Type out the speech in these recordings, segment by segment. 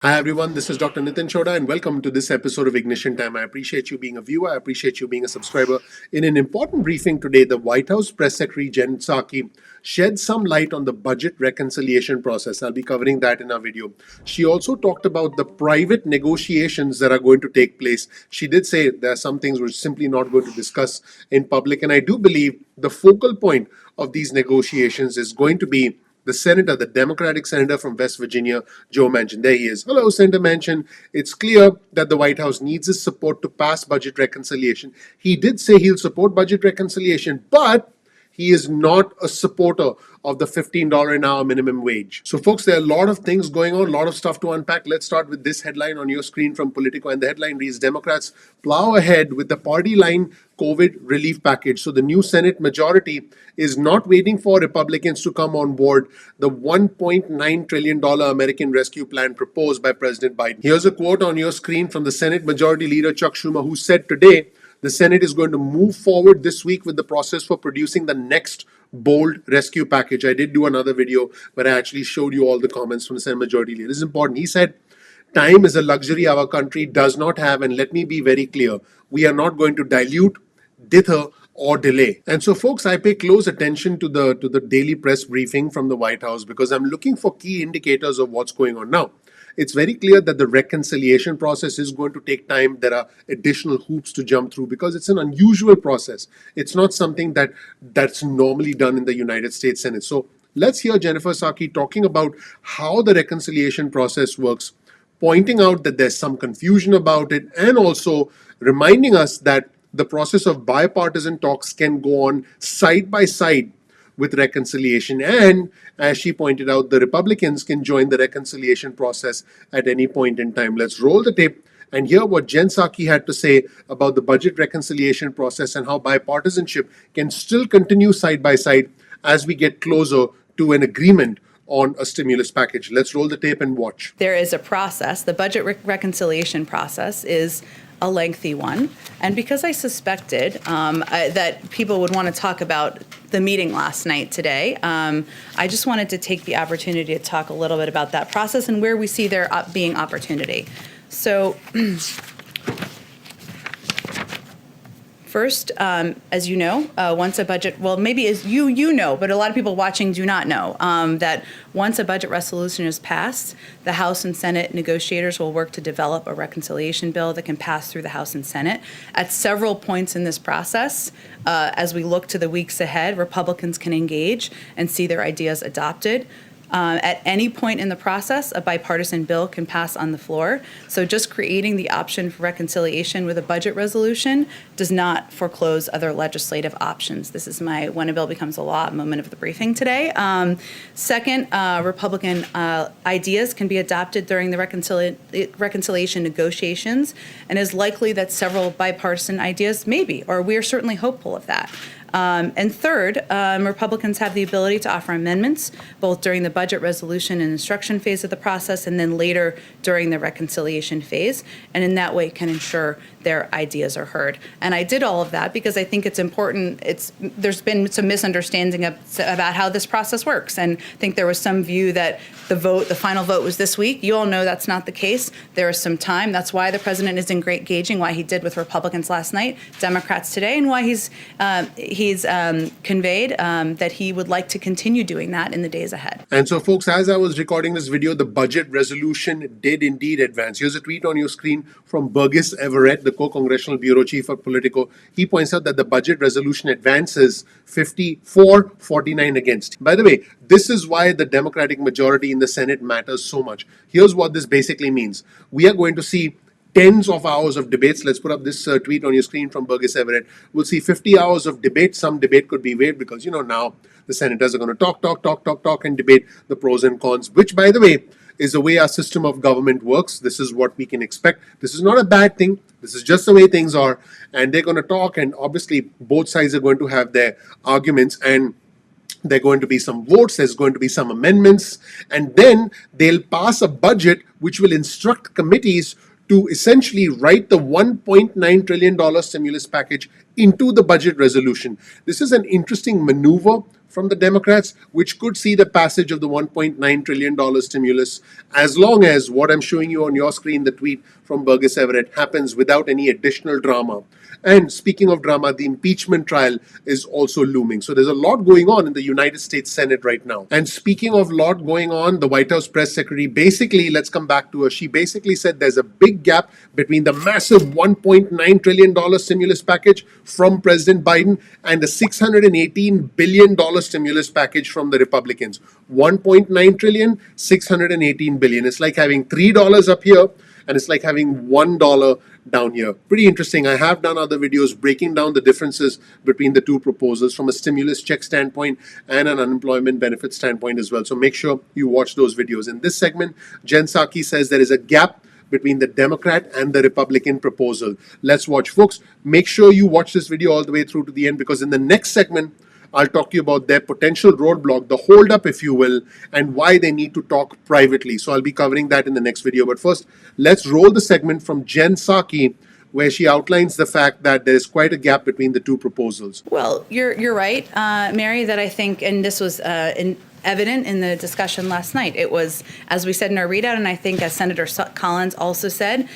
Hi everyone, this is Dr. Nitin Chhoda and welcome to this episode of Ignition Time. I appreciate you being a viewer, I appreciate you being a subscriber. In an important briefing today, the White House Press Secretary Jen Psaki shed some light on the budget reconciliation process. I'll be covering that in our video. She also talked about the private negotiations that are going to take place. She did say there are some things we're simply not going to discuss in public, and I do believe the focal point of these negotiations is going to be the senator, the Democratic senator from West Virginia, Joe Manchin. There he is. Hello, Senator Manchin. It's clear that the White House needs his support to pass budget reconciliation. He did say he'll support budget reconciliation, but he is not a supporter of the $15 an hour minimum wage. So, folks, there are a lot of things going on, a lot of stuff to unpack. Let's start with this headline on your screen from Politico. And the headline reads Democrats plow ahead with the party line COVID relief package. So, the new Senate majority is not waiting for Republicans to come on board the $1.9 trillion American Rescue Plan proposed by President Biden. Here's a quote on your screen from the Senate Majority Leader Chuck Schumer, who said today, the Senate is going to move forward this week with the process for producing the next bold rescue package. I did do another video where I actually showed you all the comments from the Senate Majority Leader. This is important. He said, time is a luxury our country does not have, and let me be very clear, we are not going to dilute, dither, or delay. And so, folks, I pay close attention to the daily press briefing from the White House because I'm looking for key indicators of what's going on now. It's very clear that the reconciliation process is going to take time. There are additional hoops to jump through because it's an unusual process. It's not something that's normally done in the United States Senate. So let's hear Jennifer Psaki talking about how the reconciliation process works, pointing out that there's some confusion about it, and also reminding us that the process of bipartisan talks can go on side by side with reconciliation. And as she pointed out, the Republicans can join the reconciliation process at any point in time. Let's roll the tape and hear what Jen Psaki had to say about the budget reconciliation process and how bipartisanship can still continue side by side as we get closer to an agreement on a stimulus package. Let's roll the tape and watch. There is a process. The budget reconciliation process is a lengthy one. And because I suspected that people would want to talk about the meeting last night today, I just wanted to take the opportunity to talk a little bit about that process and where we see there being opportunity. So first, as you know, once a budget, well, maybe as you know, but a lot of people watching do not know, that once a budget resolution is passed, the House and Senate negotiators will work to develop a reconciliation bill that can pass through the House and Senate. At several points in this process, as we look to the weeks ahead, Republicans can engage and see their ideas adopted. At any point in the process, a bipartisan bill can pass on the floor. So just creating the option for reconciliation with a budget resolution does not foreclose other legislative options. This is my when a bill becomes a law moment of the briefing today. Second, Republican ideas can be adopted during the reconciliation negotiations, and is likely that several bipartisan ideas may be, or we are certainly hopeful of that. And third, Republicans have the ability to offer amendments both during the budget resolution and instruction phase of the process and then later during the reconciliation phase, and in that way can ensure their ideas are heard. And I did all of that because I think it's important. There's been some misunderstanding about how this process works, and I think there was some view that the final vote was this week. You all know that's not the case. There is some time. That's why the president is engaging, why he did with Republicans last night, Democrats today, and why he's conveyed that he would like to continue doing that in the days ahead. And so, folks, as I was recording this video, the budget resolution did indeed advance. Here's a tweet on your screen from Burgess Everett, the co-congressional bureau chief at Politico. He points out that the budget resolution advances 54-49 against. By the way, this is why the Democratic majority in the Senate matters so much. Here's what this basically means. We are going to see tens of hours of debates. Let's put up this tweet on your screen from Burgess Everett. We'll see 50 hours of debate. Some debate could be waived because, now the senators are going to talk and debate the pros and cons, which, by the way, is the way our system of government works. This is what we can expect. This is not a bad thing. This is just the way things are. And they're going to talk, and obviously both sides are going to have their arguments, and there are going to be some votes, there's going to be some amendments, and then they'll pass a budget which will instruct committees to essentially write the $1.9 trillion stimulus package into the budget resolution. This is an interesting maneuver from the Democrats, which could see the passage of the $1.9 trillion stimulus, as long as what I'm showing you on your screen, the tweet from Burgess Everett, happens without any additional drama. And speaking of drama, the impeachment trial is also looming. So there's a lot going on in the United States Senate right now. And speaking of lot going on, the White House press secretary basically, let's come back to her. She basically said there's a big gap between the massive $1.9 trillion stimulus package from President Biden and the $618 billion stimulus package from the Republicans. 1.9 trillion, 618 billion. It's like having $3 up here and it's like having $1 down here. Pretty interesting. I have done other videos breaking down the differences between the two proposals from a stimulus check standpoint and an unemployment benefit standpoint as well. So make sure you watch those videos. In this segment, Jen Psaki says there is a gap between the Democrat and the Republican proposal. Let's watch, folks. Make sure you watch this video all the way through to the end, because in the next segment, I'll talk to you about their potential roadblock, the holdup, if you will, and why they need to talk privately. So I'll be covering that in the next video. But first, let's roll the segment from Jen Psaki, where she outlines the fact that there is quite a gap between the two proposals. Well, you're right, Mary, that I think, and this was evident in the discussion last night. It was, as we said in our readout, and I think as Senator Collins also said,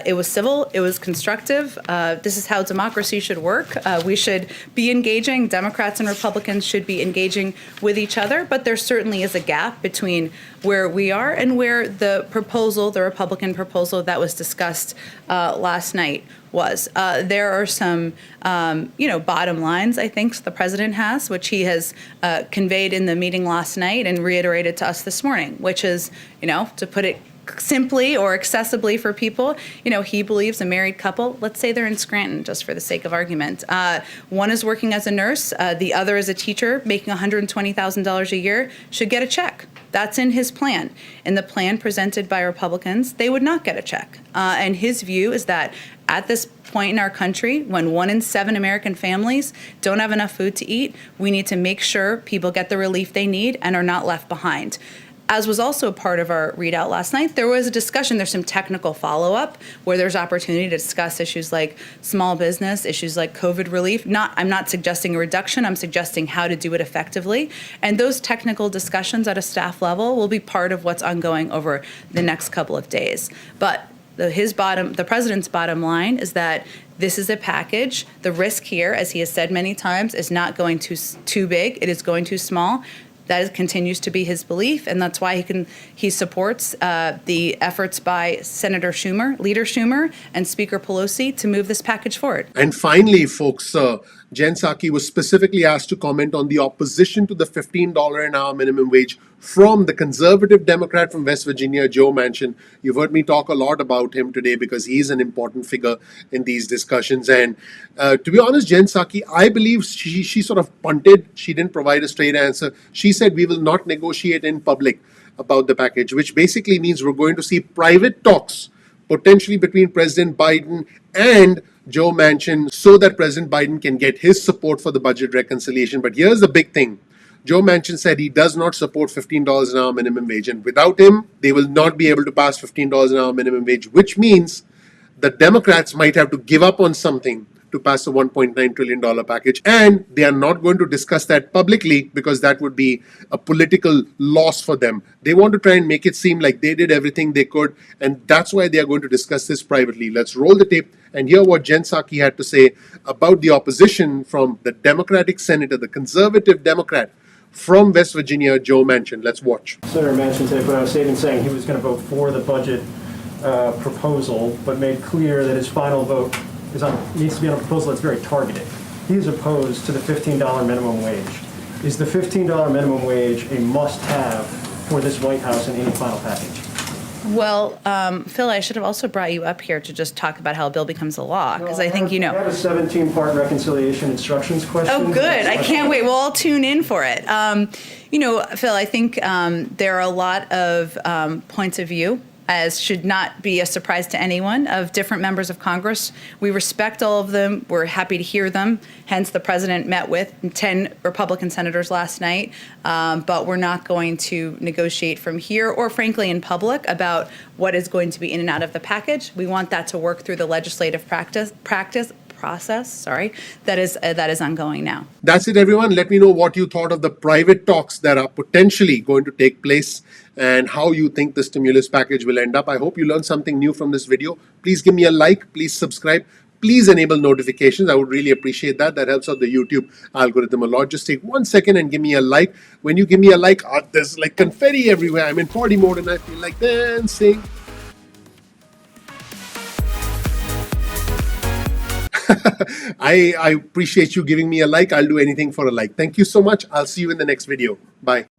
it was civil, it was constructive. This is how democracy should work. We should be engaging. Democrats and Republicans should be engaging with each other, but there certainly is a gap between where we are and where the proposal, the Republican proposal that was discussed last night was. There are some, bottom lines, I think, the president has, which he has conveyed in the meeting last night and reiterated to us this morning, which is, to put it simply or accessibly for people, he believes a married couple, let's say they're in Scranton, just for the sake of argument. One is working as a nurse, the other is a teacher making $120,000 a year, should get a check. That's in his plan. In the plan presented by Republicans, they would not get a check. And his view is that at this point in our country, when 1 in 7 American families don't have enough food to eat, we need to make sure people get the relief they need and are not left behind. As was also a part of our readout last night, there was a discussion, there's some technical follow-up where there's opportunity to discuss issues like small business, issues like COVID relief. I'm not suggesting a reduction, I'm suggesting how to do it effectively. And those technical discussions at a staff level will be part of what's ongoing over the next couple of days. But the president's bottom line is that this is a package. The risk here, as he has said many times, is not going too big, it is going too small. That continues to be his belief, and that's why he supports the efforts by Senator Schumer, Leader Schumer, and Speaker Pelosi to move this package forward. And finally, folks, Jen Psaki was specifically asked to comment on the opposition to the $15 an hour minimum wage from the conservative Democrat from West Virginia, Joe Manchin. You've heard me talk a lot about him today because he's an important figure in these discussions. And to be honest, Jen Psaki, I believe she sort of punted. She didn't provide a straight answer. She said we will not negotiate in public about the package, which basically means we're going to see private talks potentially between President Biden and Joe Manchin so that President Biden can get his support for the budget reconciliation. But here's the big thing. Joe Manchin said he does not support $15 an hour minimum wage. And without him, they will not be able to pass $15 an hour minimum wage, which means the Democrats might have to give up on something to pass a $1.9 trillion package. And they are not going to discuss that publicly because that would be a political loss for them. They want to try and make it seem like they did everything they could. And that's why they are going to discuss this privately. Let's roll the tape and hear what Jen Psaki had to say about the opposition from the Democratic senator, the conservative Democrat from West Virginia, Joe Manchin. Let's watch. Senator Manchin today put out a statement saying he was going to vote for the budget proposal, but made clear that his final vote needs to be on a proposal that's very targeted. He is opposed to the $15 minimum wage. Is the $15 minimum wage a must-have for this White House in any final package? Well, Phil, I should have also brought you up here to just talk about how a bill becomes a law, because I think you know. I have a 17-part reconciliation instructions question. Oh, good. I can't wait. We'll all tune in for it. Phil, I think there are a lot of points of view, as should not be a surprise to anyone, of different members of Congress. We respect all of them. We're happy to hear them. Hence, the president met with 10 Republican senators last night. But we're not going to negotiate from here or, frankly, in public about what is going to be in and out of the package. We want that to work through the legislative process, that is ongoing now. That's it, everyone. Let me know what you thought of the private talks that are potentially going to take place and how you think the stimulus package will end up. I hope you learned something new from this video. Please give me a like. Please subscribe. Please enable notifications. I would really appreciate that. That helps out the YouTube algorithm a lot. Just take 1 second and give me a like. When you give me a like, there's like confetti everywhere. I'm in party mode and I feel like dancing. I appreciate you giving me a like. I'll do anything for a like. Thank you so much. I'll see you in the next video. Bye.